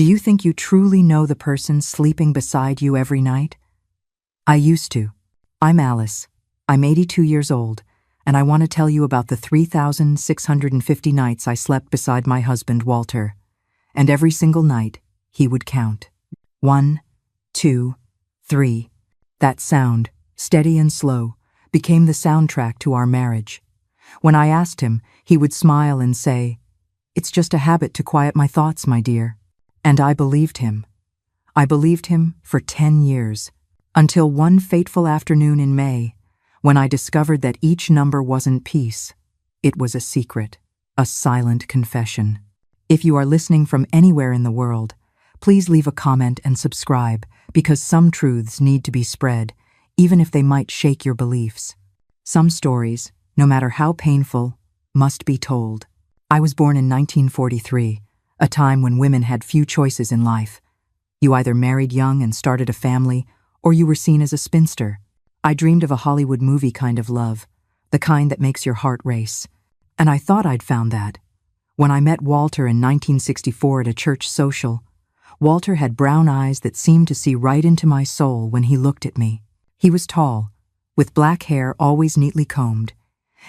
Do you think you truly know the person sleeping beside you every night? I used to. I'm Alice. I'm 82 years old, and I want to tell you about the 3,650 nights I slept beside my husband, Walter. And every single night, he would count. 1, 2, 3. That sound, steady and slow, became the soundtrack to our marriage. When I asked him, he would smile and say, "It's just a habit to quiet my thoughts, my dear." And I believed him. I believed him for 10 years, until one fateful afternoon in May, when I discovered that each number wasn't peace. It was a secret, a silent confession. If you are listening from anywhere in the world, please leave a comment and subscribe, because some truths need to be spread, even if they might shake your beliefs. Some stories, no matter how painful, must be told. I was born in 1943, a time when women had few choices in life. You either married young and started a family, or you were seen as a spinster. I dreamed of a Hollywood movie kind of love, the kind that makes your heart race. And I thought I'd found that. When I met Walter in 1964 at a church social, Walter had brown eyes that seemed to see right into my soul when he looked at me. He was tall, with black hair always neatly combed,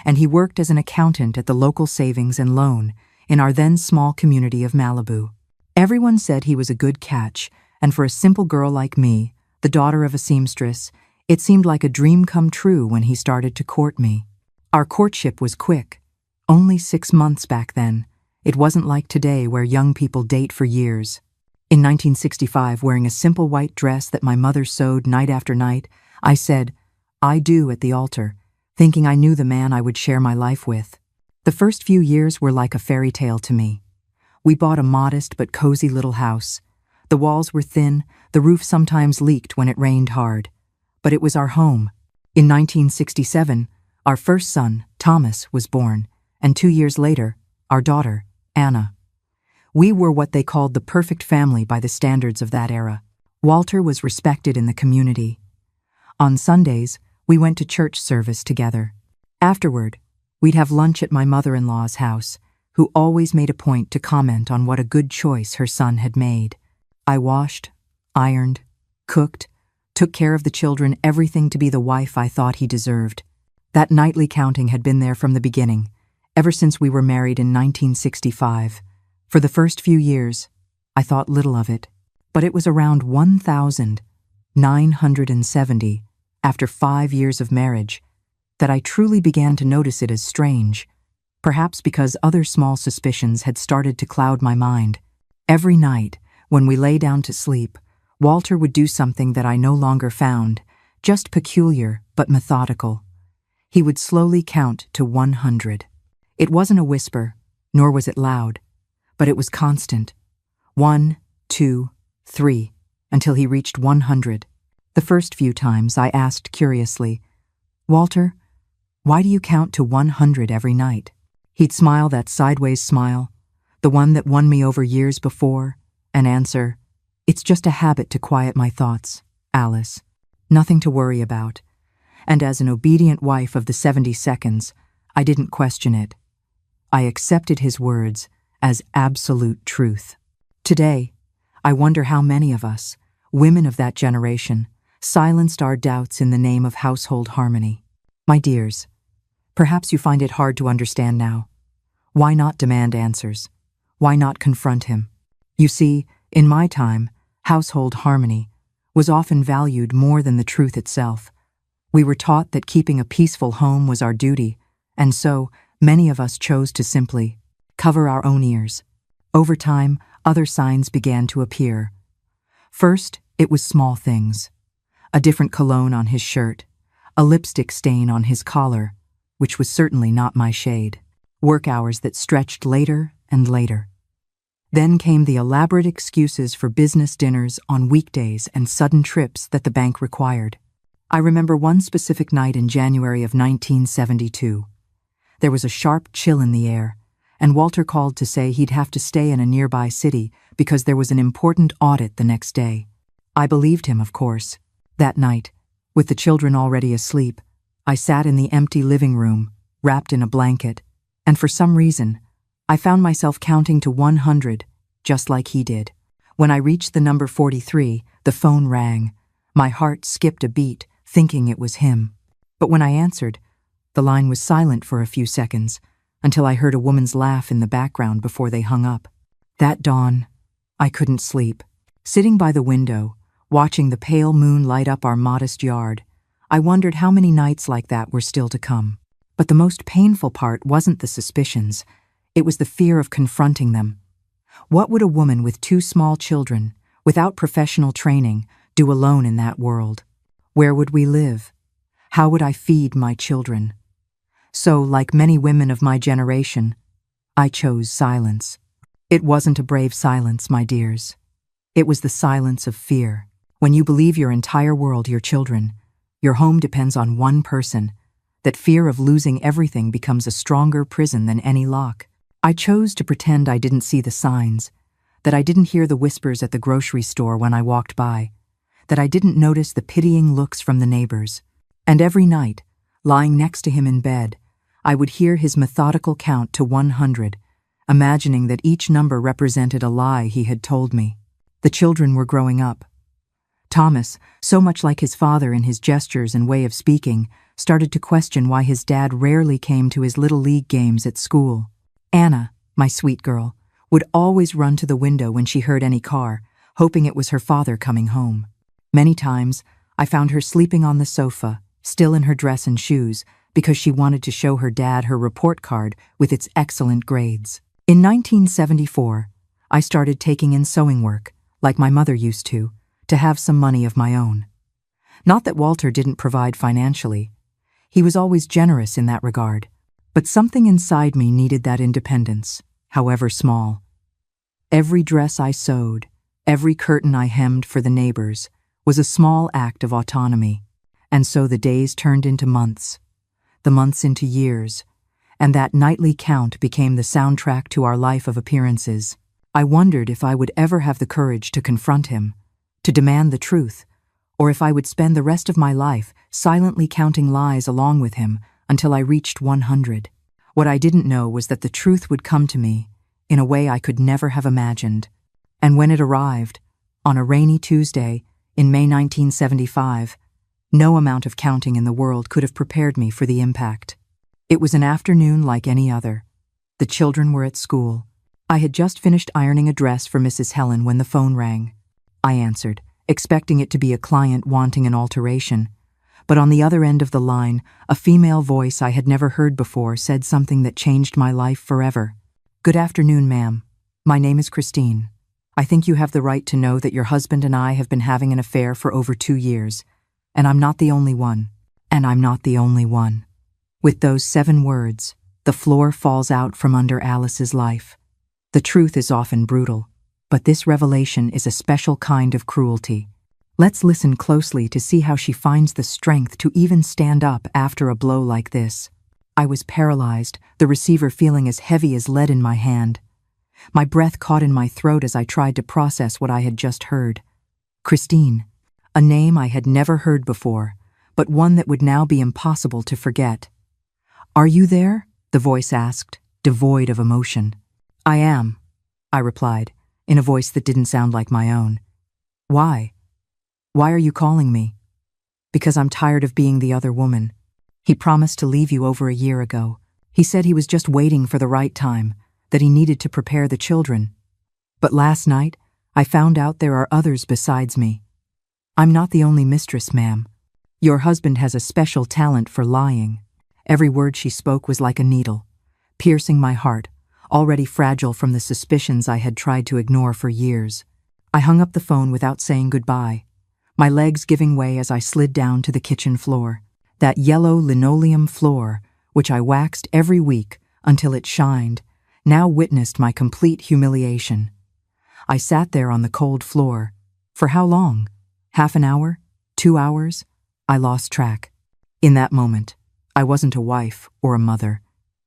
and he worked as an accountant at the local savings and loan in our then small community of Malibu. Everyone said he was a good catch, and for a simple girl like me, the daughter of a seamstress, it seemed like a dream come true when he started to court me. Our courtship was quick, only 6 months back then. It wasn't like today where young people date for years. In 1965, wearing a simple white dress that my mother sewed night after night, I said, "I do" at the altar, thinking I knew the man I would share my life with. The first few years were like a fairy tale to me. We bought a modest but cozy little house. The walls were thin, the roof sometimes leaked when it rained hard. But it was our home. In 1967, our first son, Thomas, was born, and 2 years later, our daughter, Anna. We were what they called the perfect family by the standards of that era. Walter was respected in the community. On Sundays, we went to church service together. Afterward, we'd have lunch at my mother-in-law's house, who always made a point to comment on what a good choice her son had made. I washed, ironed, cooked, took care of the children, everything to be the wife I thought he deserved. That nightly counting had been there from the beginning, ever since we were married in 1965. For the first few years, I thought little of it, but it was around 1,970, after 5 years of marriage, that I truly began to notice it as strange, perhaps because other small suspicions had started to cloud my mind. Every night, when we lay down to sleep, Walter would do something that I no longer found just peculiar but methodical. He would slowly count to 100. It wasn't a whisper, nor was it loud, but it was constant. 1, 2, 3, until he reached 100. The first few times I asked curiously, "Walter, why do you count to 100 every night?" He'd smile that sideways smile, the one that won me over years before, and answer, "It's just a habit to quiet my thoughts, Alice. Nothing to worry about." And as an obedient wife of the 70 seconds, I didn't question it. I accepted his words as absolute truth. Today, I wonder how many of us, women of that generation, silenced our doubts in the name of household harmony. My dears, perhaps you find it hard to understand now. Why not demand answers? Why not confront him? You see, in my time, household harmony was often valued more than the truth itself. We were taught that keeping a peaceful home was our duty, and so many of us chose to simply cover our own ears. Over time, other signs began to appear. First, it was small things. A different cologne on his shirt, a lipstick stain on his collar, which was certainly not my shade, work hours that stretched later and later. Then came the elaborate excuses for business dinners on weekdays and sudden trips that the bank required. I remember one specific night in January of 1972. There was a sharp chill in the air, and Walter called to say he'd have to stay in a nearby city because there was an important audit the next day. I believed him, of course. That night, with the children already asleep, I sat in the empty living room, wrapped in a blanket, and for some reason, I found myself counting to 100, just like he did. When I reached the number 43, the phone rang. My heart skipped a beat, thinking it was him. But when I answered, the line was silent for a few seconds, until I heard a woman's laugh in the background before they hung up. That dawn, I couldn't sleep. Sitting by the window, watching the pale moon light up our modest yard, I wondered how many nights like that were still to come. But the most painful part wasn't the suspicions, it was the fear of confronting them. What would a woman with 2 small children, without professional training, do alone in that world? Where would we live? How would I feed my children? So, like many women of my generation, I chose silence. It wasn't a brave silence, my dears. It was the silence of fear. When you believe your entire world, your children, your home depends on one person, that fear of losing everything becomes a stronger prison than any lock. I chose to pretend I didn't see the signs, that I didn't hear the whispers at the grocery store when I walked by, that I didn't notice the pitying looks from the neighbors. And every night, lying next to him in bed, I would hear his methodical count to 100, imagining that each number represented a lie he had told me. The children were growing up. Thomas, so much like his father in his gestures and way of speaking, started to question why his dad rarely came to his little league games at school. Anna, my sweet girl, would always run to the window when she heard any car, hoping it was her father coming home. Many times, I found her sleeping on the sofa, still in her dress and shoes, because she wanted to show her dad her report card with its excellent grades. In 1974, I started taking in sewing work, like my mother used to have some money of my own. Not that Walter didn't provide financially. He was always generous in that regard. But something inside me needed that independence, however small. Every dress I sewed, every curtain I hemmed for the neighbors, was a small act of autonomy. And so the days turned into months, the months into years, and that nightly count became the soundtrack to our life of appearances. I wondered if I would ever have the courage to confront him, to demand the truth, or if I would spend the rest of my life silently counting lies along with him until I reached 100. What I didn't know was that the truth would come to me in a way I could never have imagined. And when it arrived, on a rainy Tuesday in May 1975, no amount of counting in the world could have prepared me for the impact. It was an afternoon like any other. The children were at school. I had just finished ironing a dress for Mrs. Helen when the phone rang. I answered, expecting it to be a client wanting an alteration. But on the other end of the line, a female voice I had never heard before said something that changed my life forever. "Good afternoon, ma'am. My name is Christine. I think you have the right to know that your husband and I have been having an affair for over 2 years. And I'm not the only one. And I'm not the only one." With those 7 words, the floor falls out from under Alice's life. The truth is often brutal, but this revelation is a special kind of cruelty. Let's listen closely to see how she finds the strength to even stand up after a blow like this. I was paralyzed, the receiver feeling as heavy as lead in my hand. My breath caught in my throat as I tried to process what I had just heard. Christine, a name I had never heard before, but one that would now be impossible to forget. "Are you there?" the voice asked, devoid of emotion. "I am," I replied, in a voice that didn't sound like my own. "Why? Why are you calling me?" "Because I'm tired of being the other woman. He promised to leave you over a year ago. He said he was just waiting for the right time, that he needed to prepare the children. But last night, I found out there are others besides me. I'm not the only mistress, ma'am. Your husband has a special talent for lying." Every word she spoke was like a needle, piercing my heart, already fragile from the suspicions I had tried to ignore for years. I hung up the phone without saying goodbye, my legs giving way as I slid down to the kitchen floor, that yellow linoleum floor which I waxed every week until it shined, now witnessed my complete humiliation. I sat there on the cold floor. For how long? Half an hour? 2 hours? I lost track. In that moment, I wasn't a wife or a mother.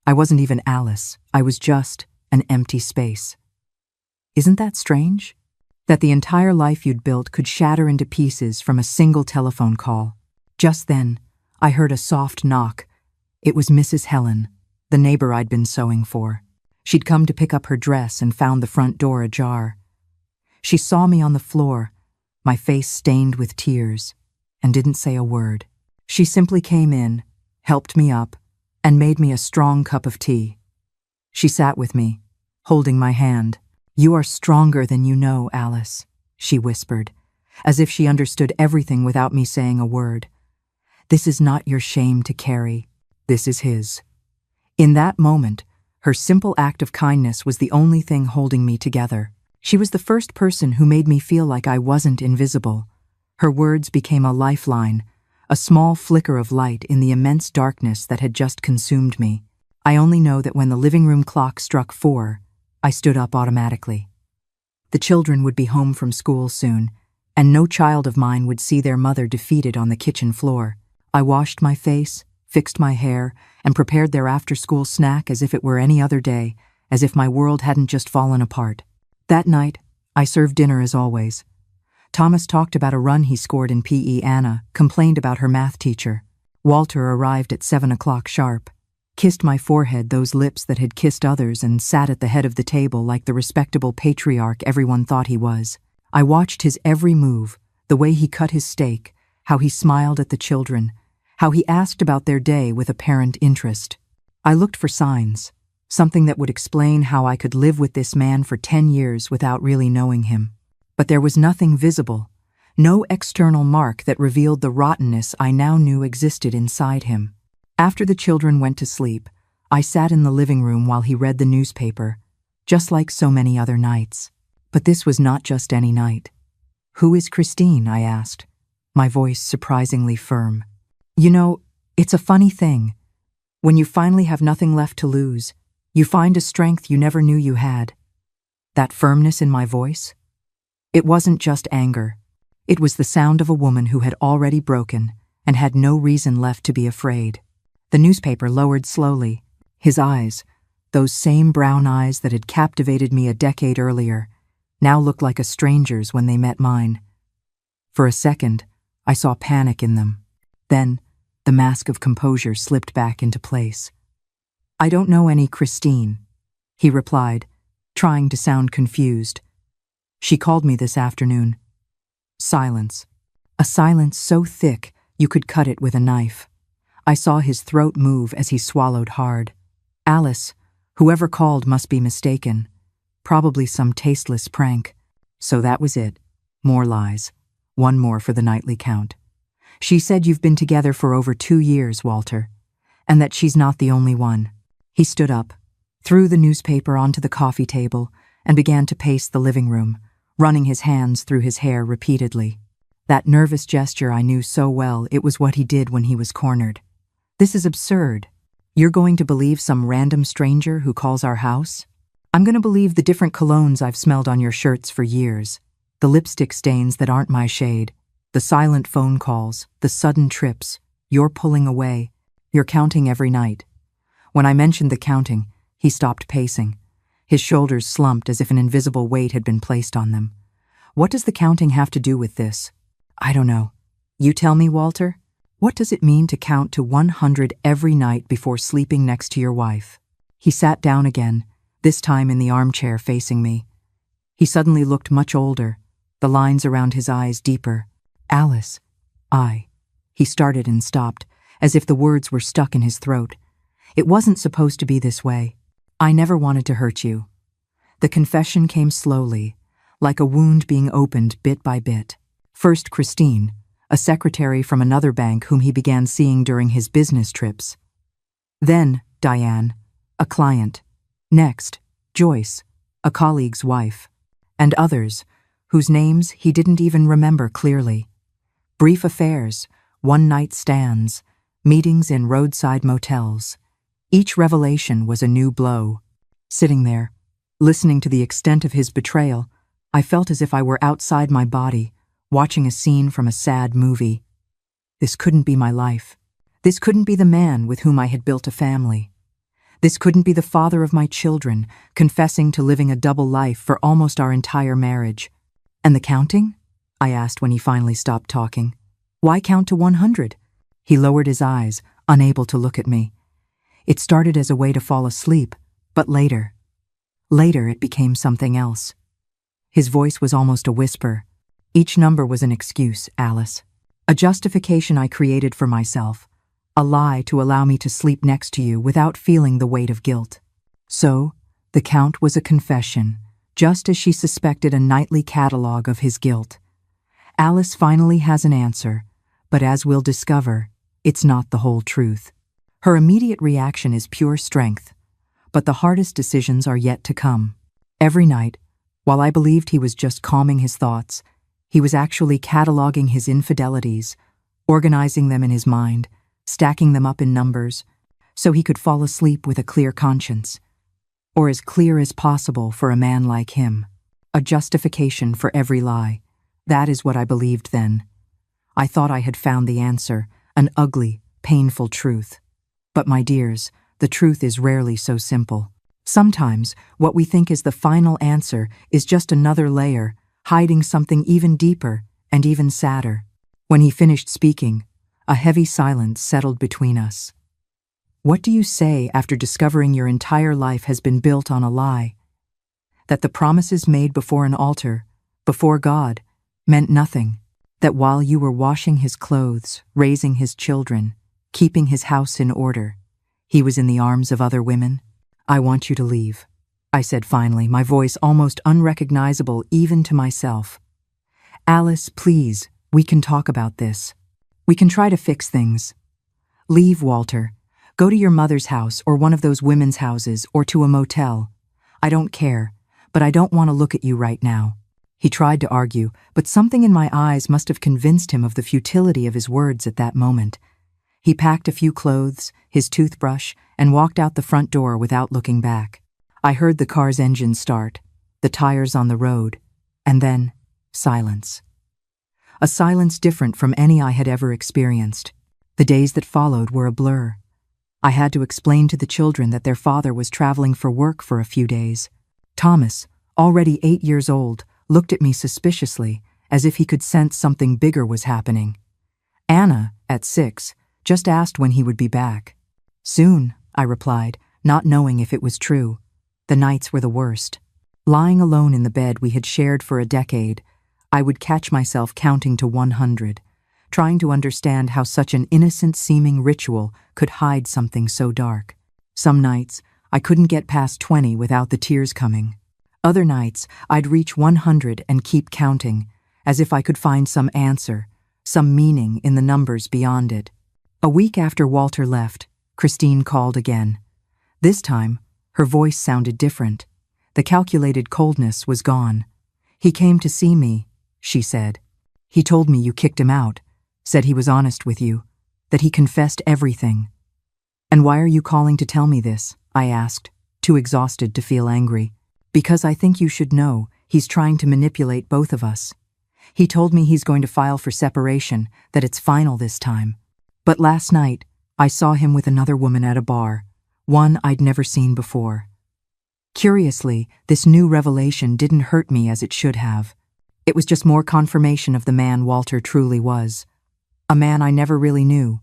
I wasn't even Alice. I was just an empty space. Isn't that strange? That the entire life you'd built could shatter into pieces from a single telephone call. Just then, I heard a soft knock. It was Mrs. Helen, the neighbor I'd been sewing for. She'd come to pick up her dress and found the front door ajar. She saw me on the floor, my face stained with tears, and didn't say a word. She simply came in, helped me up, and made me a strong cup of tea. She sat with me, holding my hand. "You are stronger than you know, Alice," she whispered, as if she understood everything without me saying a word. "This is not your shame to carry. This is his." In that moment, her simple act of kindness was the only thing holding me together. She was the first person who made me feel like I wasn't invisible. Her words became a lifeline, a small flicker of light in the immense darkness that had just consumed me. I only know that when the living room clock struck 4, I stood up automatically. The children would be home from school soon, and no child of mine would see their mother defeated on the kitchen floor. I washed my face, fixed my hair, and prepared their after-school snack as if it were any other day, as if my world hadn't just fallen apart. That night, I served dinner as always. Thomas talked about a run he scored in PE. Anna complained about her math teacher. Walter arrived at 7 o'clock sharp, kissed my forehead, those lips that had kissed others, and sat at the head of the table like the respectable patriarch everyone thought he was. I watched his every move, the way he cut his steak, how he smiled at the children, how he asked about their day with apparent interest. I looked for signs, something that would explain how I could live with this man for 10 years without really knowing him. But there was nothing visible, no external mark that revealed the rottenness I now knew existed inside him. After the children went to sleep, I sat in the living room while he read the newspaper, just like so many other nights. But this was not just any night. "Who is Christine?" I asked, my voice surprisingly firm. You know, it's a funny thing. When you finally have nothing left to lose, you find a strength you never knew you had. That firmness in my voice? It wasn't just anger. It was the sound of a woman who had already broken and had no reason left to be afraid. The newspaper lowered slowly. His eyes, those same brown eyes that had captivated me a decade earlier, now looked like a stranger's when they met mine. For a second, I saw panic in them. Then, the mask of composure slipped back into place. "I don't know any Christine," he replied, trying to sound confused. "She called me this afternoon." Silence. A silence so thick you could cut it with a knife. I saw his throat move as he swallowed hard. Alice, whoever called must be mistaken. Probably some tasteless prank. So that was it. More lies. One more for the nightly count. "She said you've been together for over 2 years, Walter, and that she's not the only one." He stood up, threw the newspaper onto the coffee table, and began to pace the living room, running his hands through his hair repeatedly. That nervous gesture I knew so well, it was what he did when he was cornered. "This is absurd. You're going to believe some random stranger who calls our house? I'm going to believe the different colognes I've smelled on your shirts for years, the lipstick stains that aren't my shade, the silent phone calls, the sudden trips, you're pulling away, you're counting every night." When I mentioned the counting, he stopped pacing. His shoulders slumped as if an invisible weight had been placed on them. "What does the counting have to do with this?" "I don't know. You tell me, Walter. What does it mean to count to 100 every night before sleeping next to your wife?" He sat down again, this time in the armchair facing me. He suddenly looked much older, the lines around his eyes deeper. "Alice, He started and stopped, as if the words were stuck in his throat. "It wasn't supposed to be this way. I never wanted to hurt you." The confession came slowly, like a wound being opened bit by bit. First Christine, a secretary from another bank whom he began seeing during his business trips. Then Diane, a client. Next, Joyce, a colleague's wife. And others, whose names he didn't even remember clearly. Brief affairs, one-night stands, meetings in roadside motels. Each revelation was a new blow. Sitting there, listening to the extent of his betrayal, I felt as if I were outside my body, watching a scene from a sad movie. This couldn't be my life. This couldn't be the man with whom I had built a family. This couldn't be the father of my children, confessing to living a double life for almost our entire marriage. "And the counting?" I asked when he finally stopped talking. "Why count to 100? He lowered his eyes, unable to look at me. It started as a way to fall asleep, but later it became something else. His voice was almost a whisper. Each number was an excuse, Alice. A justification I created for myself. A lie to allow me to sleep next to you without feeling the weight of guilt. So, the count was a confession, just as she suspected a nightly catalogue of his guilt. Alice finally has an answer, but as we'll discover, it's not the whole truth. Her immediate reaction is pure strength, but the hardest decisions are yet to come. Every night, while I believed he was just calming his thoughts, he was actually cataloging his infidelities, organizing them in his mind, stacking them up in numbers, so he could fall asleep with a clear conscience. Or as clear as possible for a man like him. A justification for every lie. That is what I believed then. I thought I had found the answer, an ugly, painful truth. But my dears, the truth is rarely so simple. Sometimes, what we think is the final answer is just another layer, hiding something even deeper and even sadder. When he finished speaking, a heavy silence settled between us. What do you say after discovering your entire life has been built on a lie? That the promises made before an altar, before God, meant nothing. That while you were washing his clothes, raising his children, keeping his house in order, he was in the arms of other women? I want you to leave, I said finally, my voice almost unrecognizable even to myself. Alice, please, we can talk about this. We can try to fix things. Leave, Walter. Go to your mother's house or one of those women's houses or to a motel. I don't care, but I don't want to look at you right now. He tried to argue, but something in my eyes must have convinced him of the futility of his words at that moment. He packed a few clothes, his toothbrush, and walked out the front door without looking back. I heard the car's engine start, the tires on the road, and then silence. A silence different from any I had ever experienced. The days that followed were a blur. I had to explain to the children that their father was traveling for work for a few days. Thomas, already 8 years old, looked at me suspiciously, as if he could sense something bigger was happening. Anna, at 6, just asked when he would be back. Soon, I replied, not knowing if it was true. The nights were the worst. Lying alone in the bed we had shared for a decade, I would catch myself counting to 100, trying to understand how such an innocent-seeming ritual could hide something so dark. Some nights, I couldn't get past 20 without the tears coming. Other nights, I'd reach 100 and keep counting, as if I could find some answer, some meaning in the numbers beyond it. A week after Walter left, Christine called again. This time, her voice sounded different. The calculated coldness was gone. He came to see me, she said. He told me you kicked him out, said he was honest with you, that he confessed everything. And why are you calling to tell me this? I asked, too exhausted to feel angry. Because I think you should know he's trying to manipulate both of us. He told me he's going to file for separation, that it's final this time. But last night, I saw him with another woman at a bar, one I'd never seen before. Curiously, this new revelation didn't hurt me as it should have. It was just more confirmation of the man Walter truly was. A man I never really knew,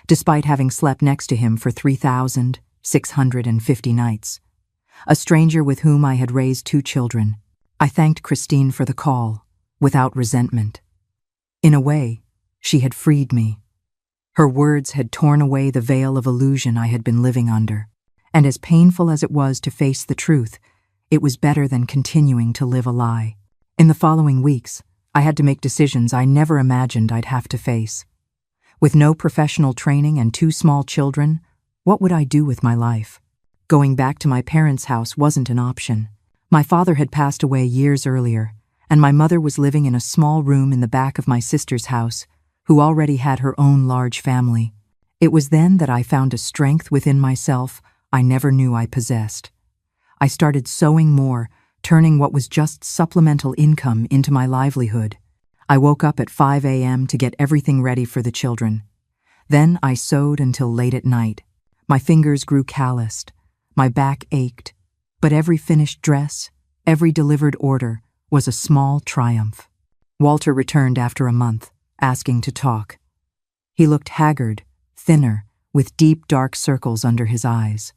despite having slept next to him for 3,650 nights. A stranger with whom I had raised 2 children. I thanked Christine for the call, without resentment. In a way, she had freed me. Her words had torn away the veil of illusion I had been living under, and as painful as it was to face the truth, it was better than continuing to live a lie. In the following weeks, I had to make decisions I never imagined I'd have to face. With no professional training and 2 small children, what would I do with my life? Going back to my parents' house wasn't an option. My father had passed away years earlier, and my mother was living in a small room in the back of my sister's house, who already had her own large family. It was then that I found a strength within myself I never knew I possessed. I started sewing more, turning what was just supplemental income into my livelihood. I woke up at 5 a.m. to get everything ready for the children. Then I sewed until late at night. My fingers grew calloused. My back ached, but every finished dress, every delivered order, was a small triumph. Walter returned after a month, asking to talk. He looked haggard, thinner, with deep dark circles under his eyes.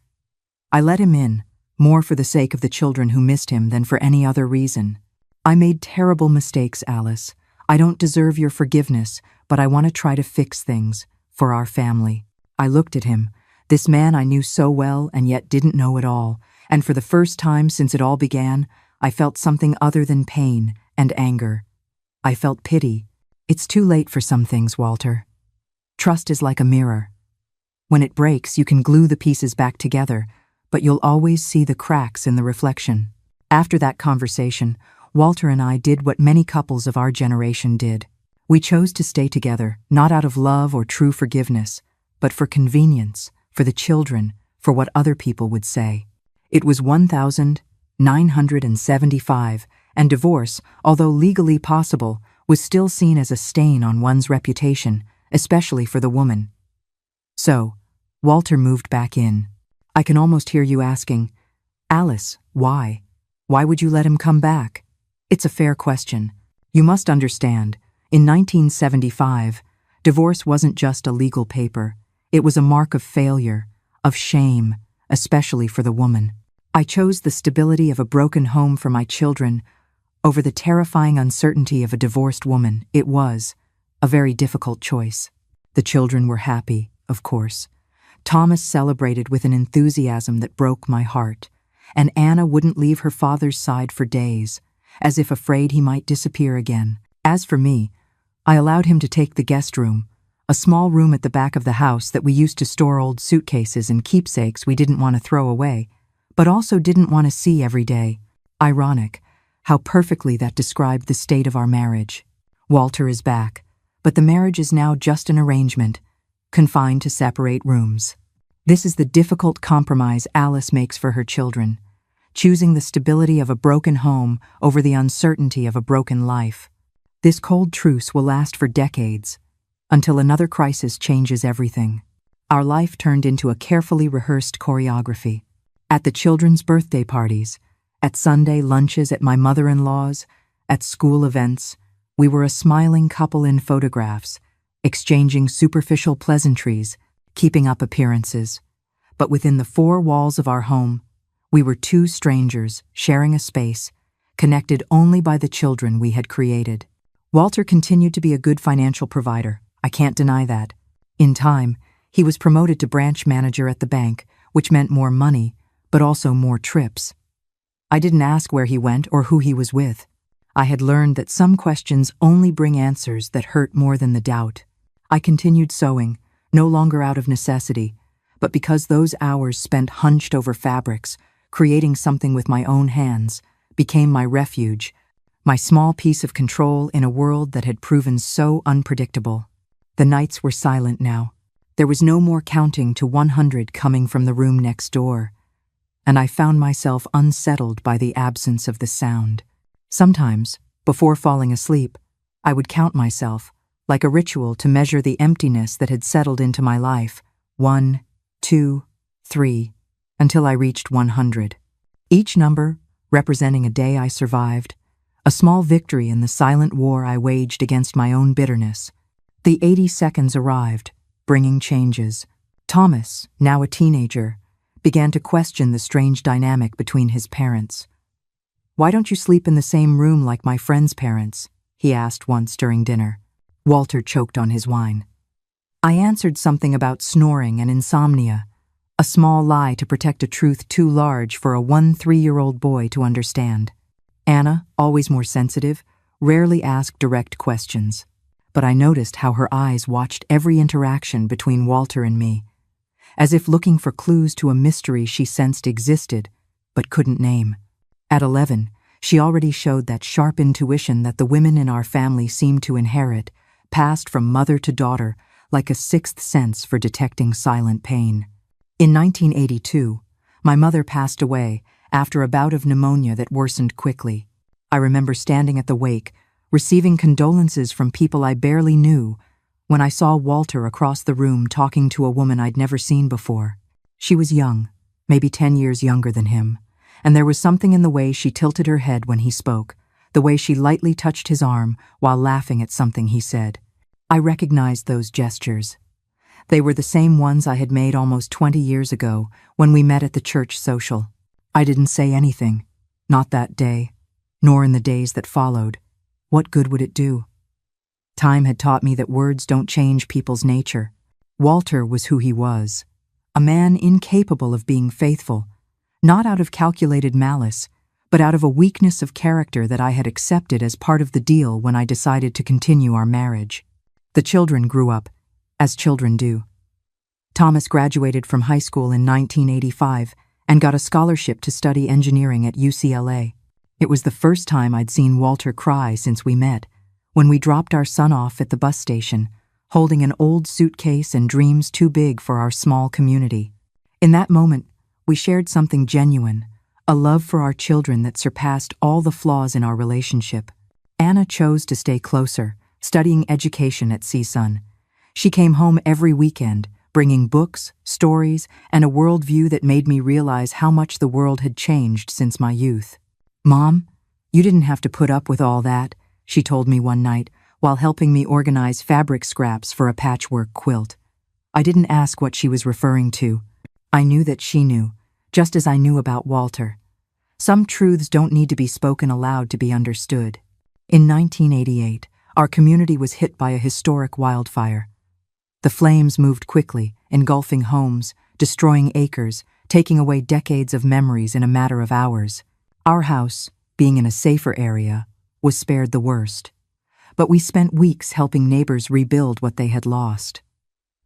I let him in, more for the sake of the children who missed him than for any other reason. "I made terrible mistakes, Alice. I don't deserve your forgiveness, but I want to try to fix things for our family." I looked at him, this man I knew so well and yet didn't know at all, and for the first time since it all began, I felt something other than pain and anger. I felt pity. It's too late for some things, Walter. Trust is like a mirror. When it breaks, you can glue the pieces back together, but you'll always see the cracks in the reflection. After that conversation, Walter and I did what many couples of our generation did. We chose to stay together, not out of love or true forgiveness, but for convenience, for the children, for what other people would say. It was 1975, and divorce, although legally possible, was still seen as a stain on one's reputation, especially for the woman. So, Walter moved back in. I can almost hear you asking, "Alice, why? Why would you let him come back?" It's a fair question. You must understand, in 1975, divorce wasn't just a legal paper. It was a mark of failure, of shame, especially for the woman. I chose the stability of a broken home for my children over the terrifying uncertainty of a divorced woman. It was a very difficult choice. The children were happy, of course. Thomas celebrated with an enthusiasm that broke my heart, and Anna wouldn't leave her father's side for days, as if afraid he might disappear again. As for me, I allowed him to take the guest room, a small room at the back of the house that we used to store old suitcases and keepsakes we didn't want to throw away, but also didn't want to see every day. Ironic, how perfectly that described the state of our marriage. Walter is back, but the marriage is now just an arrangement, confined to separate rooms. This is the difficult compromise Alice makes for her children, choosing the stability of a broken home over the uncertainty of a broken life. This cold truce will last for decades, until another crisis changes everything. Our life turned into a carefully rehearsed choreography. At the children's birthday parties, at Sunday lunches at my mother-in-law's, at school events, we were a smiling couple in photographs, exchanging superficial pleasantries, keeping up appearances. But within the four walls of our home, we were two strangers sharing a space, connected only by the children we had created. Walter continued to be a good financial provider. I can't deny that. In time, he was promoted to branch manager at the bank, which meant more money, but also more trips. I didn't ask where he went or who he was with. I had learned that some questions only bring answers that hurt more than the doubt. I continued sewing, no longer out of necessity, but because those hours spent hunched over fabrics, creating something with my own hands, became my refuge, my small piece of control in a world that had proven so unpredictable. The nights were silent now. There was no more counting to 100 coming from the room next door, and I found myself unsettled by the absence of the sound. Sometimes, before falling asleep, I would count myself, like a ritual to measure the emptiness that had settled into my life. 1, 2, 3, until I reached 100. Each number representing a day I survived, a small victory in the silent war I waged against my own bitterness. The 80 seconds arrived, bringing changes. Thomas, now a teenager, began to question the strange dynamic between his parents. "Why don't you sleep in the same room like my friend's parents?" he asked once during dinner. Walter choked on his wine. I answered something about snoring and insomnia, a small lie to protect a truth too large for a 3-year-old boy to understand. Anna, always more sensitive, rarely asked direct questions, but I noticed how her eyes watched every interaction between Walter and me, as if looking for clues to a mystery she sensed existed, but couldn't name. At 11, she already showed that sharp intuition that the women in our family seemed to inherit, passed from mother to daughter, like a sixth sense for detecting silent pain. In 1982, my mother passed away after a bout of pneumonia that worsened quickly. I remember standing at the wake, receiving condolences from people I barely knew, when I saw Walter across the room talking to a woman I'd never seen before. She was young, maybe 10 years younger than him, and there was something in the way she tilted her head when he spoke, the way she lightly touched his arm while laughing at something he said. I recognized those gestures. They were the same ones I had made almost 20 years ago when we met at the church social. I didn't say anything, not that day. nor in the days that followed. What good would it do? Time had taught me that words don't change people's nature. Walter was who he was, a man incapable of being faithful, not out of calculated malice, but out of a weakness of character that I had accepted as part of the deal when I decided to continue our marriage. The children grew up, as children do. Thomas graduated from high school in 1985 and got a scholarship to study engineering at UCLA. It was the first time I'd seen Walter cry since we met, when we dropped our son off at the bus station, holding an old suitcase and dreams too big for our small community. In that moment, we shared something genuine, a love for our children that surpassed all the flaws in our relationship. Anna chose to stay closer, studying education at CSUN. She came home every weekend, bringing books, stories, and a worldview that made me realize how much the world had changed since my youth. "Mom, you didn't have to put up with all that," she told me one night while helping me organize fabric scraps for a patchwork quilt. I didn't ask what she was referring to. I knew that she knew, just as I knew about Walter. Some truths don't need to be spoken aloud to be understood. In 1988, our community was hit by a historic wildfire. The flames moved quickly, engulfing homes, destroying acres, taking away decades of memories in a matter of hours. Our house, being in a safer area, was spared the worst. But we spent weeks helping neighbors rebuild what they had lost.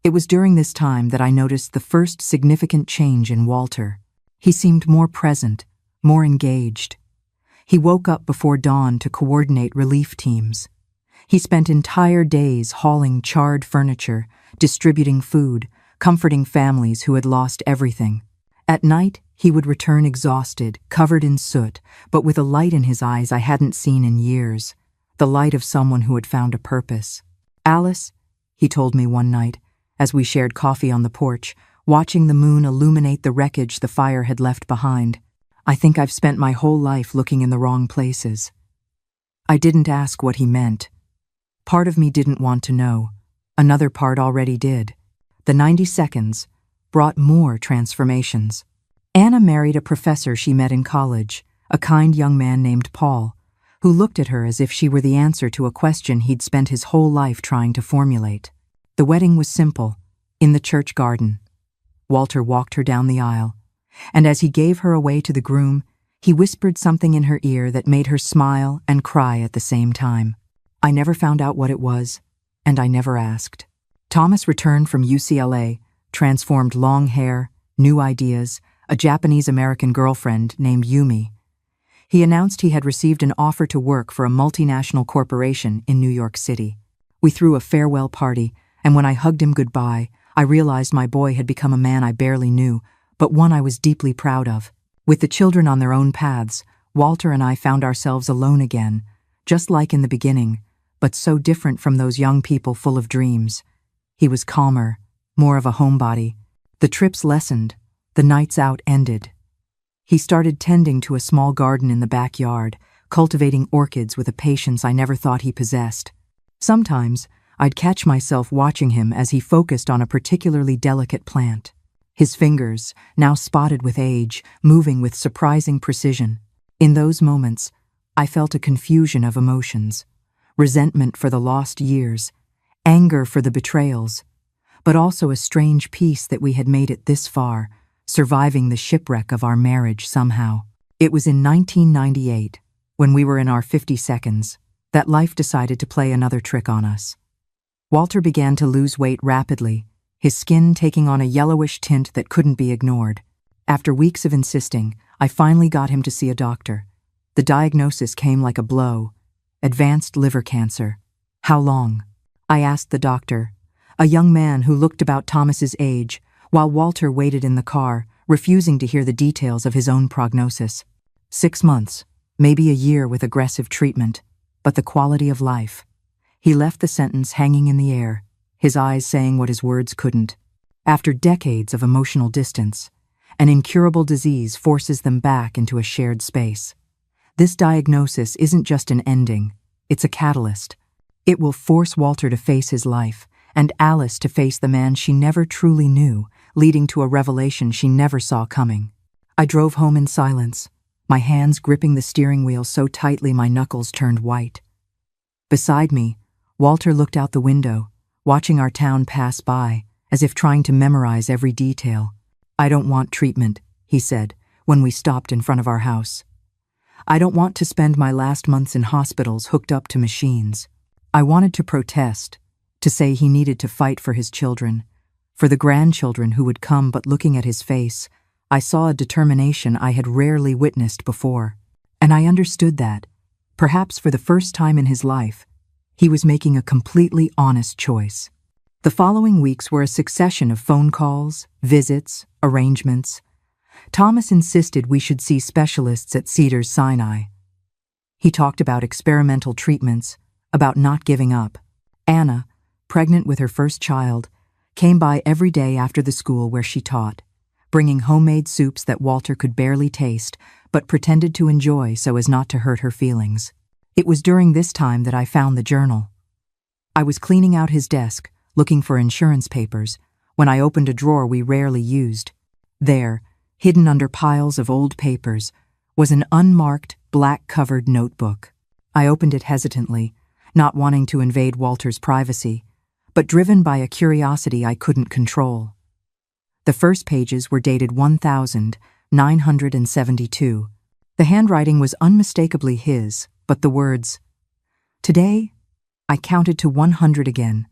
It was during this time that I noticed the first significant change in Walter. He seemed more present, more engaged. He woke up before dawn to coordinate relief teams. He spent entire days hauling charred furniture, distributing food, comforting families who had lost everything. At night, he would return exhausted, covered in soot, but with a light in his eyes I hadn't seen in years, the light of someone who had found a purpose. "Alice," he told me one night, as we shared coffee on the porch, watching the moon illuminate the wreckage the fire had left behind, "I think I've spent my whole life looking in the wrong places." I didn't ask what he meant. Part of me didn't want to know. Another part already did. The 90 seconds brought more transformations. Anna married a professor she met in college, a kind young man named Paul, who looked at her as if she were the answer to a question he'd spent his whole life trying to formulate. The wedding was simple, in the church garden. Walter walked her down the aisle, and as he gave her away to the groom, he whispered something in her ear that made her smile and cry at the same time. I never found out what it was, and I never asked. Thomas returned from UCLA, transformed long hair, new ideas, a Japanese-American girlfriend named Yumi. He announced he had received an offer to work for a multinational corporation in New York City. We threw a farewell party, and when I hugged him goodbye, I realized my boy had become a man I barely knew, but one I was deeply proud of. With the children on their own paths, Walter and I found ourselves alone again, just like in the beginning, but so different from those young people full of dreams. He was calmer, more of a homebody. The trips lessened, the nights out ended. He started tending to a small garden in the backyard, cultivating orchids with a patience I never thought he possessed. Sometimes, I'd catch myself watching him as he focused on a particularly delicate plant. His fingers, now spotted with age, moving with surprising precision. In those moments, I felt a confusion of emotions. Resentment for the lost years, anger for the betrayals, but also a strange peace that we had made it this far, surviving the shipwreck of our marriage somehow. It was in 1998, when we were in our 50 seconds, that life decided to play another trick on us. Walter began to lose weight rapidly, his skin taking on a yellowish tint that couldn't be ignored. After weeks of insisting, I finally got him to see a doctor. The diagnosis came like a blow. Advanced liver cancer. How long? I asked the doctor, a young man who looked about Thomas's age, while Walter waited in the car, refusing to hear the details of his own prognosis. 6 months, maybe a year with aggressive treatment, but the quality of life. He left the sentence hanging in the air, his eyes saying what his words couldn't. After decades of emotional distance, an incurable disease forces them back into a shared space. This diagnosis isn't just an ending, it's a catalyst. It will force Walter to face his life, and Alice to face the man she never truly knew, leading to a revelation she never saw coming. I drove home in silence, my hands gripping the steering wheel so tightly my knuckles turned white. Beside me, Walter looked out the window, watching our town pass by, as if trying to memorize every detail. "I don't want treatment," he said, when we stopped in front of our house. "I don't want to spend my last months in hospitals hooked up to machines." I wanted to protest, to say he needed to fight for his children, for the grandchildren who would come, but looking at his face, I saw a determination I had rarely witnessed before. And I understood that, perhaps for the first time in his life, he was making a completely honest choice. The following weeks were a succession of phone calls, visits, arrangements. Thomas insisted we should see specialists at Cedars-Sinai. He talked about experimental treatments, about not giving up. Anna, pregnant with her first child, came by every day after the school where she taught, bringing homemade soups that Walter could barely taste but pretended to enjoy so as not to hurt her feelings. It was during this time that I found the journal. I was cleaning out his desk, looking for insurance papers, when I opened a drawer we rarely used. There, hidden under piles of old papers, was an unmarked, black-covered notebook. I opened it hesitantly, not wanting to invade Walter's privacy, but driven by a curiosity I couldn't control. The first pages were dated 1972. The handwriting was unmistakably his, but the words, "Today, I counted to 100 again."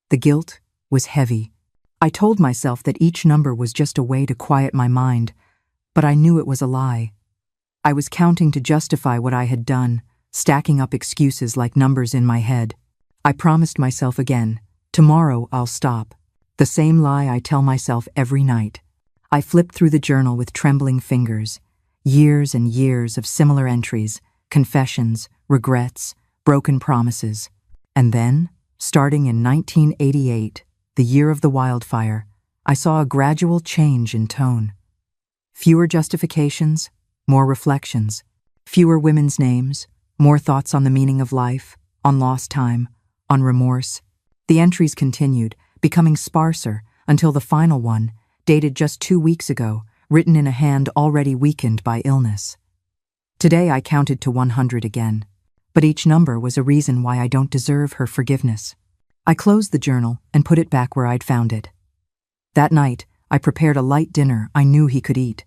The guilt was heavy. I told myself that each number was just a way to quiet my mind, but I knew it was a lie. I was counting to justify what I had done, stacking up excuses like numbers in my head. I promised myself again, tomorrow I'll stop. The same lie I tell myself every night. I flipped through the journal with trembling fingers. Years and years of similar entries, confessions, regrets, broken promises. And then, starting in 1988, the year of the wildfire, I saw a gradual change in tone. Fewer justifications, more reflections. Fewer women's names, more thoughts on the meaning of life, on lost time, on remorse. The entries continued, becoming sparser, until the final one, dated just 2 weeks ago, written in a hand already weakened by illness. Today I counted to 100 again, but each number was a reason why I don't deserve her forgiveness. I closed the journal and put it back where I'd found it. That night, I prepared a light dinner I knew he could eat.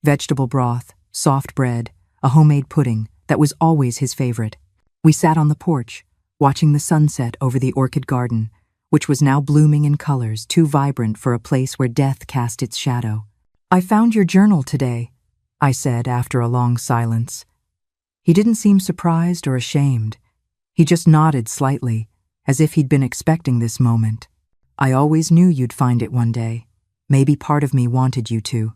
Vegetable broth, soft bread, a homemade pudding that was always his favorite. We sat on the porch, watching the sunset over the orchid garden, which was now blooming in colors too vibrant for a place where death cast its shadow. "I found your journal today," I said after a long silence. He didn't seem surprised or ashamed. He just nodded slightly, as if he'd been expecting this moment. "I always knew you'd find it one day. Maybe part of me wanted you to."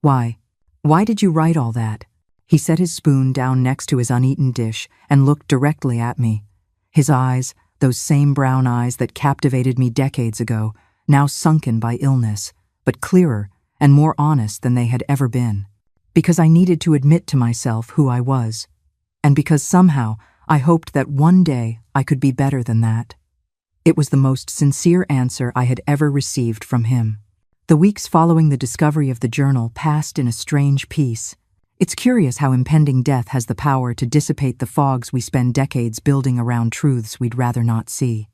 "Why? Why did you write all that?" He set his spoon down next to his uneaten dish and looked directly at me. His eyes, those same brown eyes that captivated me decades ago, now sunken by illness, but clearer and more honest than they had ever been. Because I needed to admit to myself who I was, and because somehow I hoped that one day I could be better than that. It was the most sincere answer I had ever received from him. The weeks following the discovery of the journal passed in a strange peace. It's curious how impending death has the power to dissipate the fogs we spend decades building around truths we'd rather not see.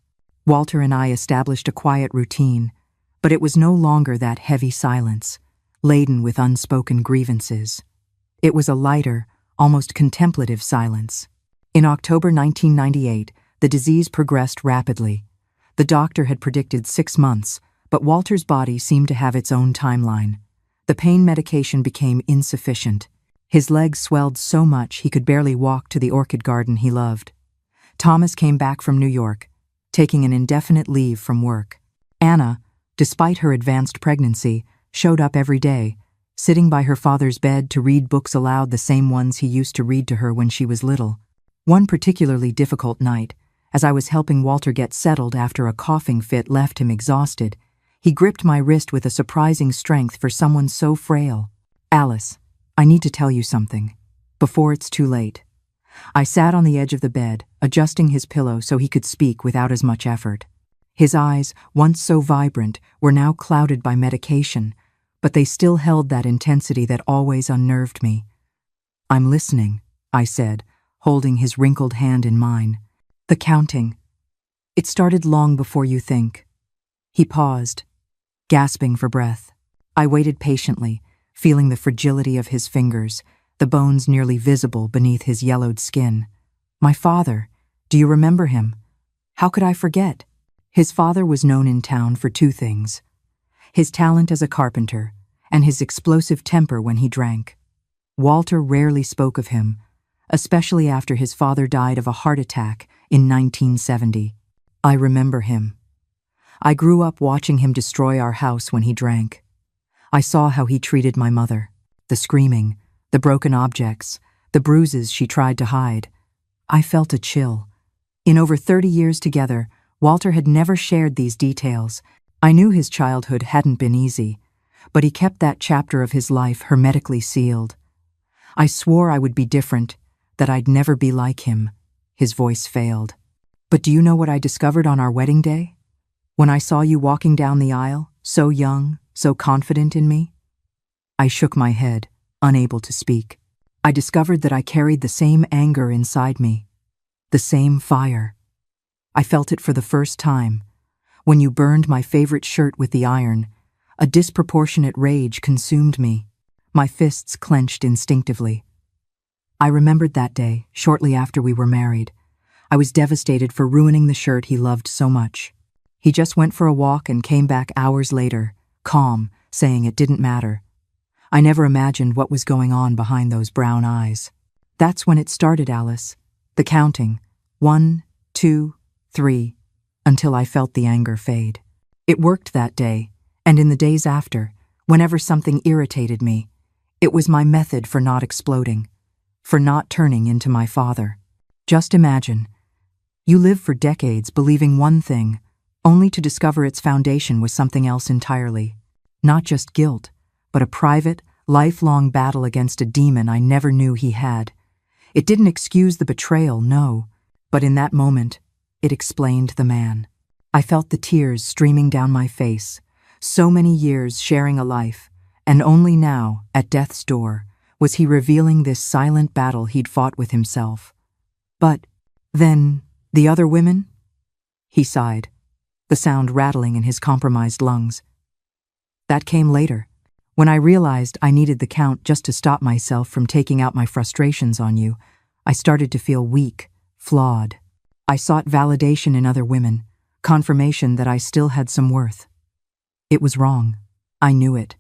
Walter and I established a quiet routine, but it was no longer that heavy silence, laden with unspoken grievances. It was a lighter, almost contemplative silence. In October 1998, the disease progressed rapidly. The doctor had predicted 6 months, but Walter's body seemed to have its own timeline. The pain medication became insufficient. His legs swelled so much he could barely walk to the orchid garden he loved. Thomas came back from New York, taking an indefinite leave from work. Anna, despite her advanced pregnancy, showed up every day, sitting by her father's bed to read books aloud, the same ones he used to read to her when she was little. One particularly difficult night, as I was helping Walter get settled after a coughing fit left him exhausted, he gripped my wrist with a surprising strength for someone so frail. "Alice, I need to tell you something, before it's too late." I sat on the edge of the bed, adjusting his pillow so he could speak without as much effort. His eyes, once so vibrant, were now clouded by medication, but they still held that intensity that always unnerved me. I'm listening, I said, holding his wrinkled hand in mine. The counting. It started long before you think. He paused, gasping for breath. I waited patiently, feeling the fragility of his fingers, the bones nearly visible beneath his yellowed skin. My father, do you remember him? How could I forget? His father was known in town for two things: his talent as a carpenter and his explosive temper when he drank. Walter rarely spoke of him, especially after his father died of a heart attack in 1970. I remember him. I grew up watching him destroy our house when he drank. I saw how he treated my mother, the screaming, the broken objects, the bruises she tried to hide. I felt a chill. In over 30 years together, Walter had never shared these details. I knew his childhood hadn't been easy, but he kept that chapter of his life hermetically sealed. I swore I would be different, that I'd never be like him. His voice failed. But do you know what I discovered on our wedding day? When I saw you walking down the aisle, so young, so confident in me? I shook my head, unable to speak. I discovered that I carried the same anger inside me, the same fire. I felt it for the first time. When you burned my favorite shirt with the iron, a disproportionate rage consumed me. My fists clenched instinctively. I remembered that day, shortly after we were married. I was devastated for ruining the shirt he loved so much. He just went for a walk and came back hours later, calm, saying it didn't matter. I never imagined what was going on behind those brown eyes. That's when it started, Alice. The counting. 1, 2, 3, until I felt the anger fade. It worked that day, and in the days after, whenever something irritated me, it was my method for not exploding, for not turning into my father. Just imagine, you live for decades believing one thing, only to discover its foundation was something else entirely. Not just guilt, but a private, lifelong battle against a demon I never knew he had. It didn't excuse the betrayal, no, but in that moment, it explained the man. I felt the tears streaming down my face. So many years sharing a life, and only now, at death's door, was he revealing this silent battle he'd fought with himself. But then, the other women? He sighed, the sound rattling in his compromised lungs. That came later, when I realized I needed the count just to stop myself from taking out my frustrations on you. I started to feel weak, flawed. I sought validation in other women, confirmation that I still had some worth. It was wrong. I knew it.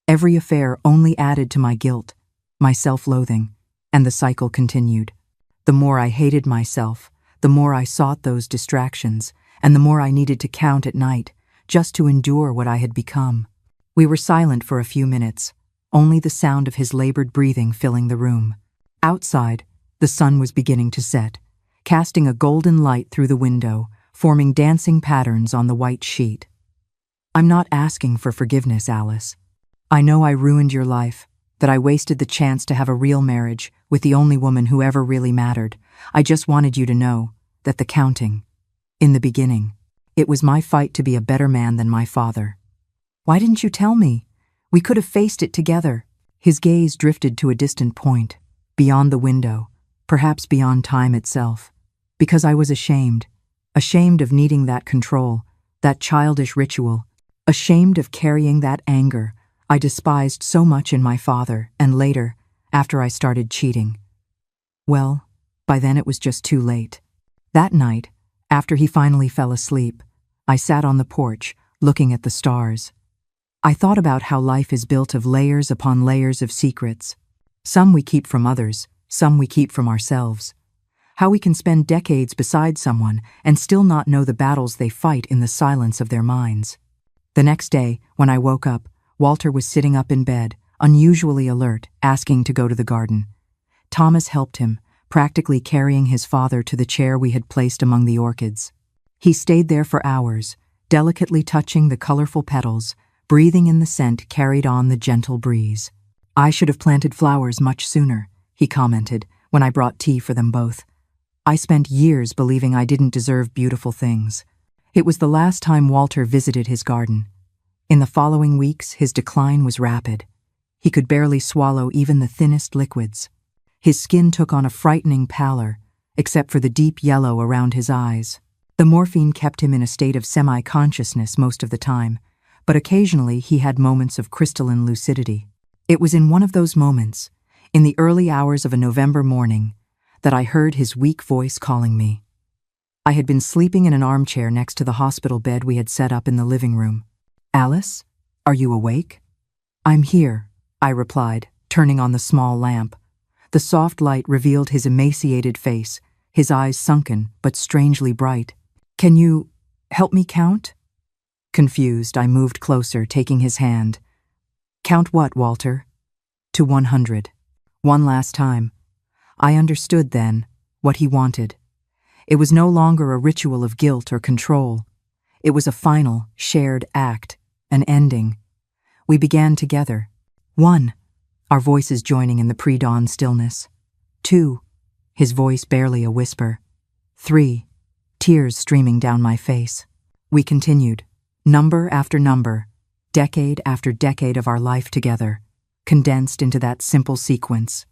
Every affair only added to my guilt, my self-loathing, and the cycle continued. The more I hated myself, the more I sought those distractions, and the more I needed to count at night, just to endure what I had become. We were silent for a few minutes, only the sound of his labored breathing filling the room. Outside, the sun was beginning to set, casting a golden light through the window, forming dancing patterns on the white sheet. I'm not asking for forgiveness, Alice. I know I ruined your life, that I wasted the chance to have a real marriage with the only woman who ever really mattered. I just wanted you to know that the counting, in the beginning, it was my fight to be a better man than my father. Why didn't you tell me? We could have faced it together. His gaze drifted to a distant point, beyond the window, perhaps beyond time itself, because I was ashamed of needing that control, that childish ritual, ashamed of carrying that anger I despised so much in my father, and later, after I started cheating. Well, by then it was just too late. That night, after he finally fell asleep, I sat on the porch, looking at the stars. I thought about how life is built of layers upon layers of secrets. Some we keep from others, some we keep from ourselves. How we can spend decades beside someone and still not know the battles they fight in the silence of their minds. The next day, when I woke up, Walter was sitting up in bed, unusually alert, asking to go to the garden. Thomas helped him, practically carrying his father to the chair we had placed among the orchids. He stayed there for hours, delicately touching the colorful petals, breathing in the scent carried on the gentle breeze. I should have planted flowers much sooner, he commented, when I brought tea for them both. I spent years believing I didn't deserve beautiful things. It was the last time Walter visited his garden. In the following weeks, his decline was rapid. He could barely swallow even the thinnest liquids. His skin took on a frightening pallor, except for the deep yellow around his eyes. The morphine kept him in a state of semi-consciousness most of the time, but occasionally he had moments of crystalline lucidity. It was in one of those moments, in the early hours of a November morning, that I heard his weak voice calling me. I had been sleeping in an armchair next to the hospital bed we had set up in the living room. "Alice, are you awake?" "I'm here," I replied, turning on the small lamp. The soft light revealed his emaciated face, his eyes sunken but strangely bright. "Can you help me count?" Confused, I moved closer, taking his hand. "Count what, Walter?" "To 100. One last time." I understood then what he wanted. It was no longer a ritual of guilt or control. It was a final, shared act, an ending. We began together. 1, our voices joining in the pre-dawn stillness. 2, his voice barely a whisper. 3, tears streaming down my face. We continued, number after number, decade after decade of our life together, condensed into that simple sequence.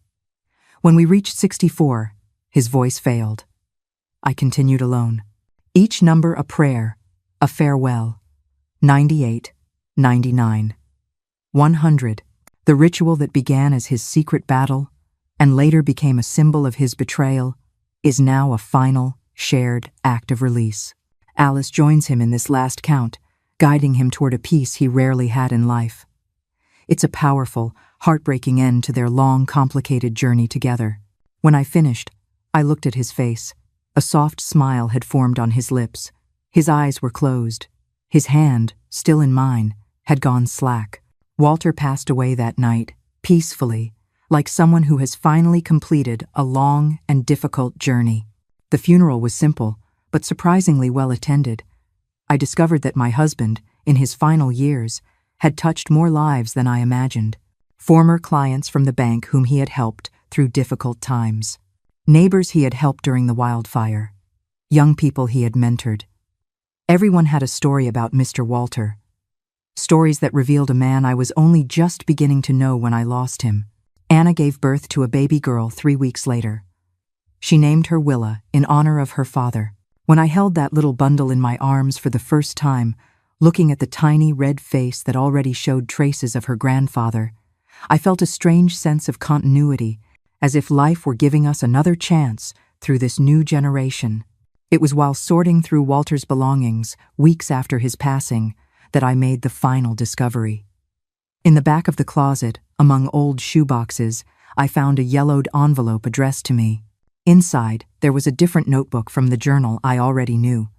When we reached 64, his voice failed. I continued alone. Each number a prayer, a farewell. 98, 99. 100, the ritual that began as his secret battle and later became a symbol of his betrayal, is now a final, shared act of release. Alice joins him in this last count, guiding him toward a peace he rarely had in life. It's a powerful, heartbreaking end to their long, complicated journey together. When I finished, I looked at his face. A soft smile had formed on his lips. His eyes were closed. His hand, still in mine, had gone slack. Walter passed away that night, peacefully, like someone who has finally completed a long and difficult journey. The funeral was simple, but surprisingly well attended. I discovered that my husband, in his final years, had touched more lives than I imagined. Former clients from the bank whom he had helped through difficult times. Neighbors he had helped during the wildfire. Young people he had mentored. Everyone had a story about Mr. Walter. Stories that revealed a man I was only just beginning to know when I lost him. Anna gave birth to a baby girl 3 weeks later. She named her Willa in honor of her father. When I held that little bundle in my arms for the first time, looking at the tiny red face that already showed traces of her grandfather, I felt a strange sense of continuity, as if life were giving us another chance through this new generation. It was while sorting through Walter's belongings, weeks after his passing, that I made the final discovery. In the back of the closet, among old shoeboxes, I found a yellowed envelope addressed to me. Inside, there was a different notebook from the journal I already knew.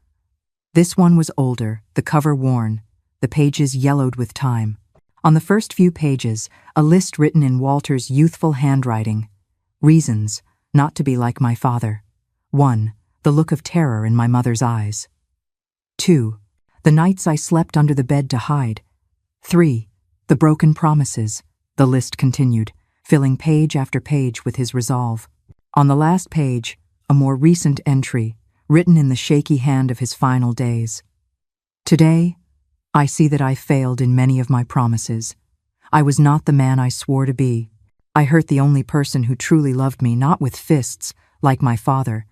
This one was older, the cover worn, the pages yellowed with time. On the first few pages, a list written in Walter's youthful handwriting. Reasons not to be like my father. 1, the look of terror in my mother's eyes. 2, the nights I slept under the bed to hide. 3, the broken promises. The list continued, filling page after page with his resolve. On the last page, a more recent entry, written in the shaky hand of his final days. Today, I see that I failed in many of my promises. I was not the man I swore to be. I hurt the only person who truly loved me, not with fists, like my father,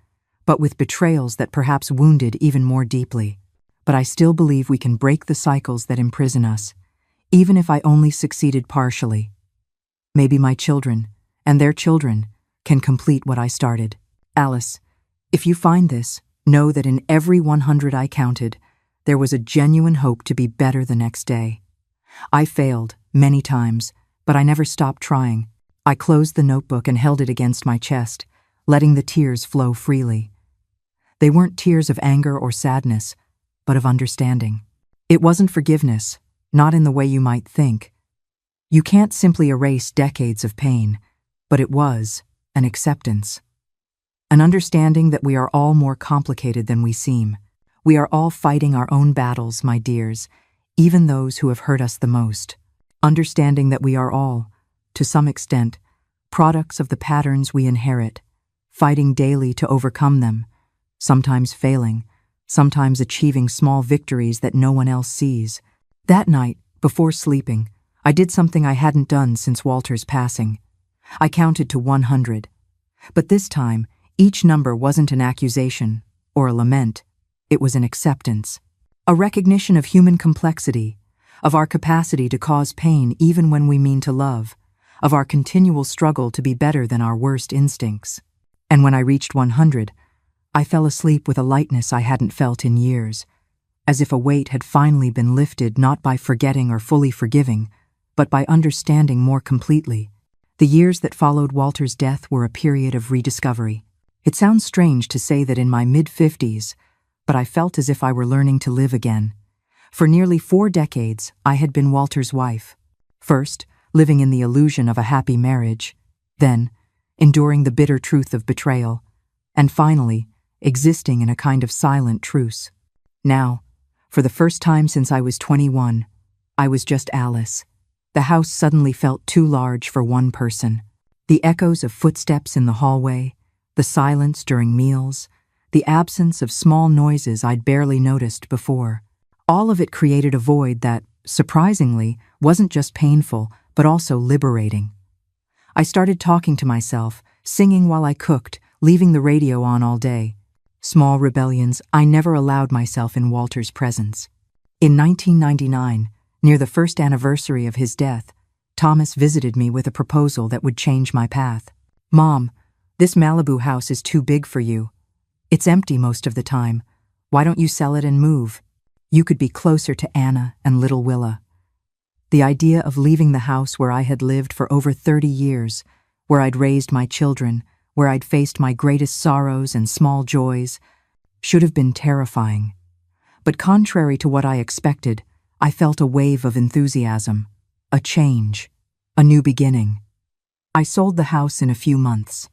but with betrayals that perhaps wounded even more deeply. But I still believe we can break the cycles that imprison us, even if I only succeeded partially. Maybe my children, and their children, can complete what I started. Alice, if you find this, know that in every 100 I counted, there was a genuine hope to be better the next day. I failed, many times, but I never stopped trying. I closed the notebook and held it against my chest, letting the tears flow freely. They weren't tears of anger or sadness, but of understanding. It wasn't forgiveness, not in the way you might think. You can't simply erase decades of pain, but it was an acceptance. An understanding that we are all more complicated than we seem. We are all fighting our own battles, my dears, even those who have hurt us the most. Understanding that we are all, to some extent, products of the patterns we inherit, fighting daily to overcome them, sometimes failing, sometimes achieving small victories that no one else sees. That night, before sleeping, I did something I hadn't done since Walter's passing. I counted to 100, But this time, each number wasn't an accusation or a lament. It was an acceptance, a recognition of human complexity, of our capacity to cause pain even when we mean to love, of our continual struggle to be better than our worst instincts. And when I reached 100, I fell asleep with a lightness I hadn't felt in years, as if a weight had finally been lifted not by forgetting or fully forgiving, but by understanding more completely. The years that followed Walter's death were a period of rediscovery. It sounds strange to say that in my mid-50s, but I felt as if I were learning to live again. For nearly 4 decades, I had been Walter's wife. First, living in the illusion of a happy marriage, then, enduring the bitter truth of betrayal, and finally, existing in a kind of silent truce. Now, for the first time since I was 21, I was just Alice. The house suddenly felt too large for one person. The echoes of footsteps in the hallway, the silence during meals, the absence of small noises I'd barely noticed before. All of it created a void that, surprisingly, wasn't just painful, but also liberating. I started talking to myself, singing while I cooked, leaving the radio on all day. Small rebellions I never allowed myself in Walter's presence. In 1999, near the first anniversary of his death, Thomas visited me with a proposal that would change my path. "Mom, this Malibu house is too big for you. It's empty most of the time. Why don't you sell it and move? You could be closer to Anna and little Willa." The idea of leaving the house where I had lived for over 30 years, where I'd raised my children, where I'd faced my greatest sorrows and small joys, should have been terrifying. But contrary to what I expected, I felt a wave of enthusiasm, a change, a new beginning. I sold the house in a few months.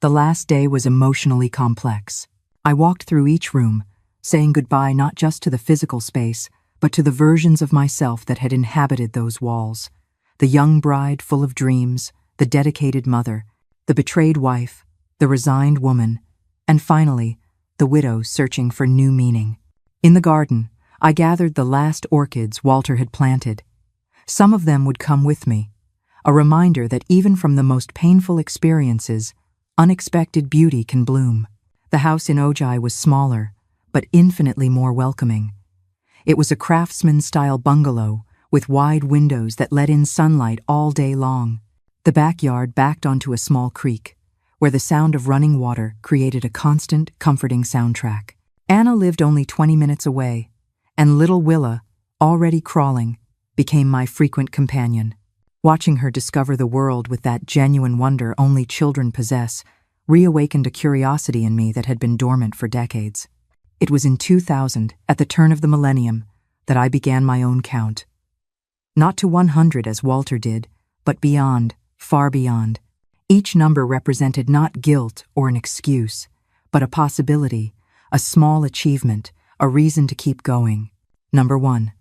The last day was emotionally complex. I walked through each room, saying goodbye not just to the physical space, but to the versions of myself that had inhabited those walls. The young bride full of dreams, the dedicated mother, the betrayed wife, the resigned woman, and finally, the widow searching for new meaning. In the garden, I gathered the last orchids Walter had planted. Some of them would come with me, a reminder that even from the most painful experiences, unexpected beauty can bloom. The house in Ojai was smaller, but infinitely more welcoming. It was a craftsman-style bungalow with wide windows that let in sunlight all day long. The backyard backed onto a small creek, where the sound of running water created a constant, comforting soundtrack. Anna lived only 20 minutes away, and little Willa, already crawling, became my frequent companion. Watching her discover the world with that genuine wonder only children possess reawakened a curiosity in me that had been dormant for decades. It was in 2000, at the turn of the millennium, that I began my own count. Not to 100 as Walter did, but beyond, far beyond. Each number represented not guilt or an excuse, but a possibility, a small achievement, a reason to keep going. Number 1.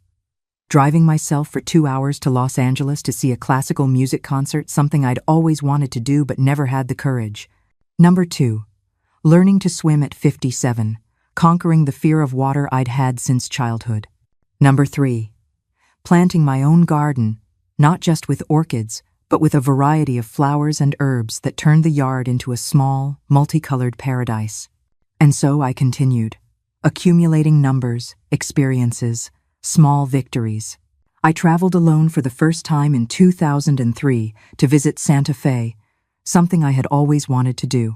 Driving myself for 2 hours to Los Angeles to see a classical music concert, something I'd always wanted to do but never had the courage. Number 2. Learning to swim at 57, conquering the fear of water I'd had since childhood. Number 3. Planting my own garden, not just with orchids, but with a variety of flowers and herbs that turned the yard into a small, multicolored paradise. And so I continued, accumulating numbers, experiences, small victories. I traveled alone for the first time in 2003 to visit Santa Fe, something I had always wanted to do.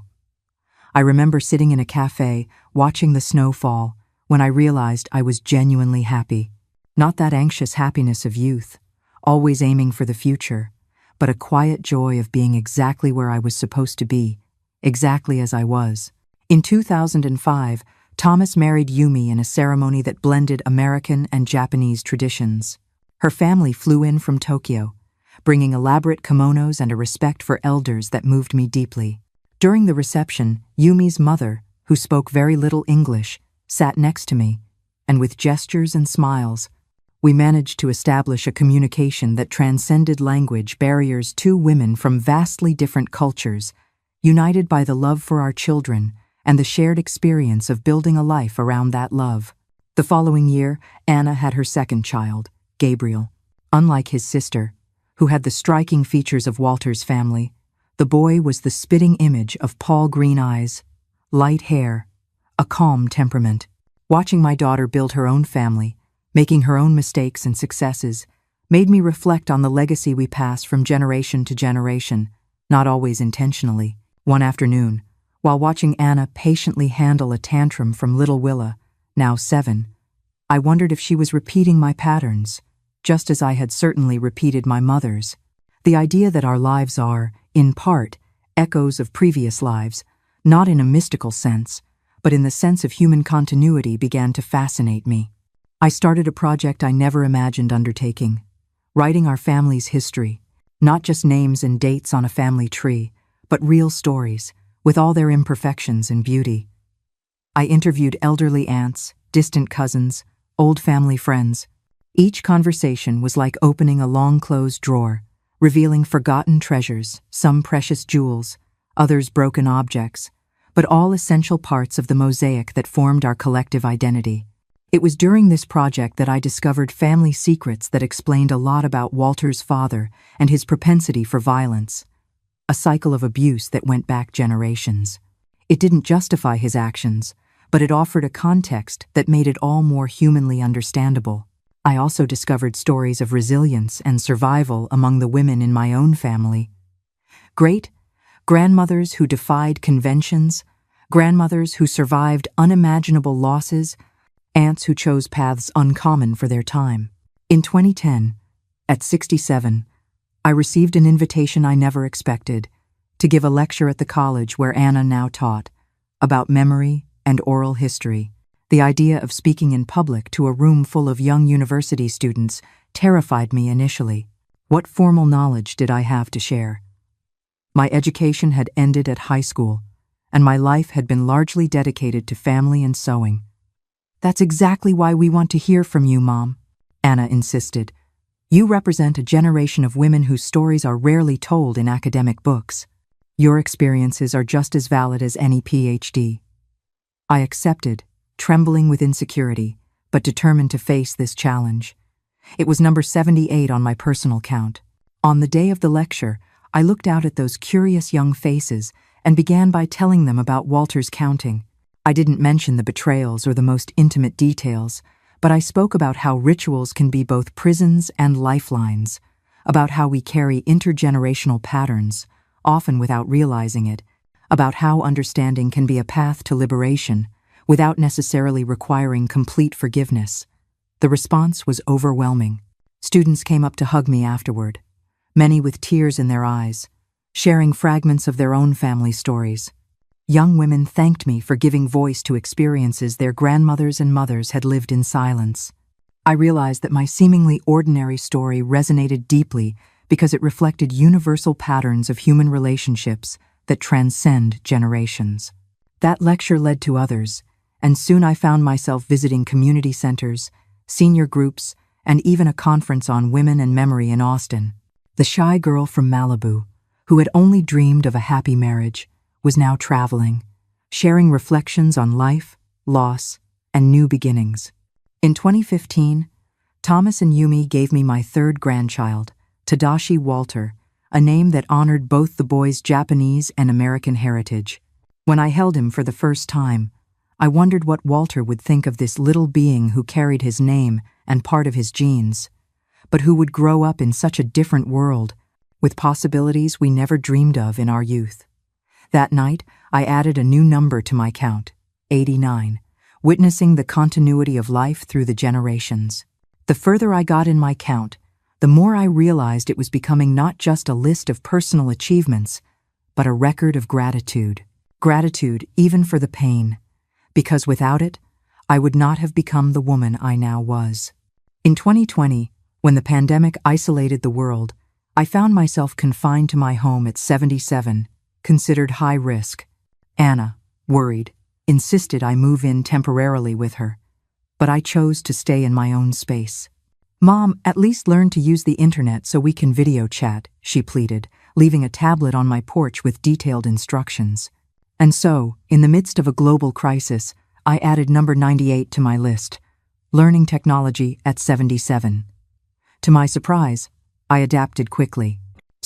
I remember sitting in a cafe, watching the snow fall, when I realized I was genuinely happy. Not that anxious happiness of youth, always aiming for the future, but a quiet joy of being exactly where I was supposed to be, exactly as I was. In 2005, Thomas married Yumi in a ceremony that blended American and Japanese traditions. Her family flew in from Tokyo, bringing elaborate kimonos and a respect for elders that moved me deeply. During the reception, Yumi's mother, who spoke very little English, sat next to me, and with gestures and smiles, we managed to establish a communication that transcended language barriers. Two women from vastly different cultures, united by the love for our children and the shared experience of building a life around that love. The following year, Anna had her second child, Gabriel. Unlike his sister, who had the striking features of Walter's family, The boy was the spitting image of Paul green eyes, light hair, a calm temperament. Watching my daughter build her own family, making her own mistakes and successes, made me reflect on the legacy we pass from generation to generation, not always intentionally. One afternoon, while watching Anna patiently handle a tantrum from little Willa, now 7, I wondered if she was repeating my patterns, just as I had certainly repeated my mother's. The idea that our lives are, in part, echoes of previous lives, not in a mystical sense, but in the sense of human continuity, began to fascinate me. I started a project I never imagined undertaking, writing our family's history, not just names and dates on a family tree, but real stories, with all their imperfections and beauty. I interviewed elderly aunts, distant cousins, old family friends. Each conversation was like opening a long-closed drawer, revealing forgotten treasures, some precious jewels, others broken objects, but all essential parts of the mosaic that formed our collective identity. It was during this project that I discovered family secrets that explained a lot about Walter's father and his propensity for violence, a cycle of abuse that went back generations. It didn't justify his actions, but it offered a context that made it all more humanly understandable. I also discovered stories of resilience and survival among the women in my own family. Grandmothers who defied conventions, grandmothers who survived unimaginable losses, aunts who chose paths uncommon for their time. In 2010, at 67, I received an invitation I never expected to give a lecture at the college where Anna now taught, about memory and oral history. The idea of speaking in public to a room full of young university students terrified me initially. What formal knowledge did I have to share? My education had ended at high school, and my life had been largely dedicated to family and sewing. "That's exactly why we want to hear from you, Mom," Anna insisted. "You represent a generation of women whose stories are rarely told in academic books. Your experiences are just as valid as any PhD." I accepted, trembling with insecurity, but determined to face this challenge. It was number 78 on my personal count. On the day of the lecture, I looked out at those curious young faces and began by telling them about Walter's counting. I didn't mention the betrayals or the most intimate details, but I spoke about how rituals can be both prisons and lifelines, about how we carry intergenerational patterns, often without realizing it, about how understanding can be a path to liberation, without necessarily requiring complete forgiveness. The response was overwhelming. Students came up to hug me afterward, many with tears in their eyes, sharing fragments of their own family stories. Young women thanked me for giving voice to experiences their grandmothers and mothers had lived in silence. I realized that my seemingly ordinary story resonated deeply because it reflected universal patterns of human relationships that transcend generations. That lecture led to others, and soon I found myself visiting community centers, senior groups, and even a conference on women and memory in Austin. The shy girl from Malibu, who had only dreamed of a happy marriage, was now traveling, sharing reflections on life, loss, and new beginnings. In 2015, Thomas and Yumi gave me my third grandchild, Tadashi Walter, a name that honored both the boy's Japanese and American heritage. When I held him for the first time, I wondered what Walter would think of this little being who carried his name and part of his genes, but who would grow up in such a different world, with possibilities we never dreamed of in our youth. That night, I added a new number to my count, 89, witnessing the continuity of life through the generations. The further I got in my count, the more I realized it was becoming not just a list of personal achievements, but a record of gratitude. Gratitude even for the pain, because without it, I would not have become the woman I now was. In 2020, when the pandemic isolated the world, I found myself confined to my home at 77, considered high risk. Anna, worried, insisted I move in temporarily with her, but I chose to stay in my own space. "Mom, at least learn to use the internet so we can video chat," she pleaded, leaving a tablet on my porch with detailed instructions. And so, in the midst of a global crisis, I added number 98 to my list, learning technology at 77. To my surprise, I adapted quickly.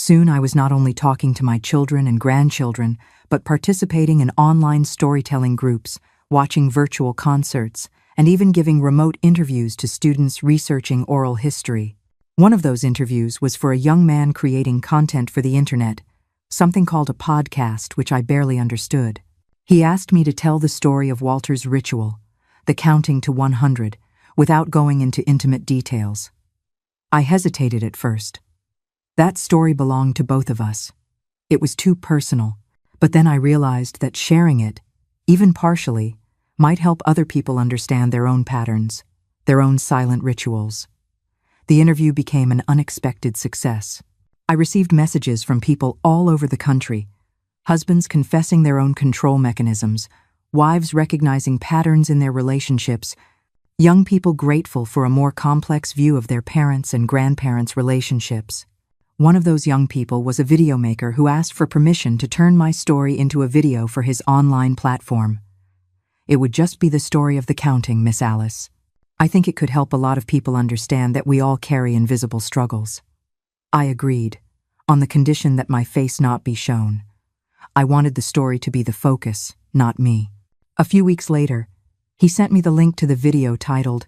Soon I was not only talking to my children and grandchildren, but participating in online storytelling groups, watching virtual concerts, and even giving remote interviews to students researching oral history. One of those interviews was for a young man creating content for the internet, something called a podcast, which I barely understood. He asked me to tell the story of Walter's ritual, the counting to 100, without going into intimate details. I hesitated at first. That story belonged to both of us. It was too personal, but then I realized that sharing it, even partially, might help other people understand their own patterns, their own silent rituals. The interview became an unexpected success. I received messages from people all over the country, husbands confessing their own control mechanisms, wives recognizing patterns in their relationships, young people grateful for a more complex view of their parents' and grandparents' relationships. One of those young people was a video maker who asked for permission to turn my story into a video for his online platform. It would just be the story of the counting, Miss Alice. I think it could help a lot of people understand that we all carry invisible struggles. I agreed, on the condition that my face not be shown. I wanted the story to be the focus, not me. A few weeks later, he sent me the link to the video titled,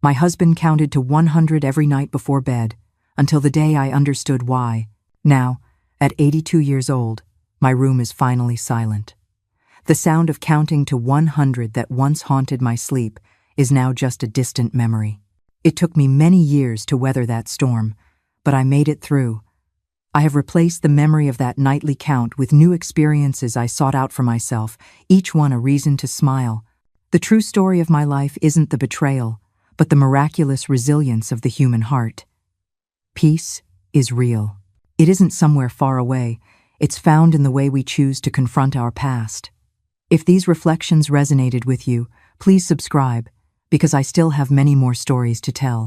"My husband counted to 100 every night before bed, until the day I understood why. Now, at 82 years old, my room is finally silent. The sound of counting to 100 that once haunted my sleep is now just a distant memory. It took me many years to weather that storm, but I made it through. I have replaced the memory of that nightly count with new experiences I sought out for myself, each one a reason to smile. The true story of my life isn't the betrayal, but the miraculous resilience of the human heart. Peace is real. It isn't somewhere far away. It's found in the way we choose to confront our past. If these reflections resonated with you, please subscribe, because I still have many more stories to tell.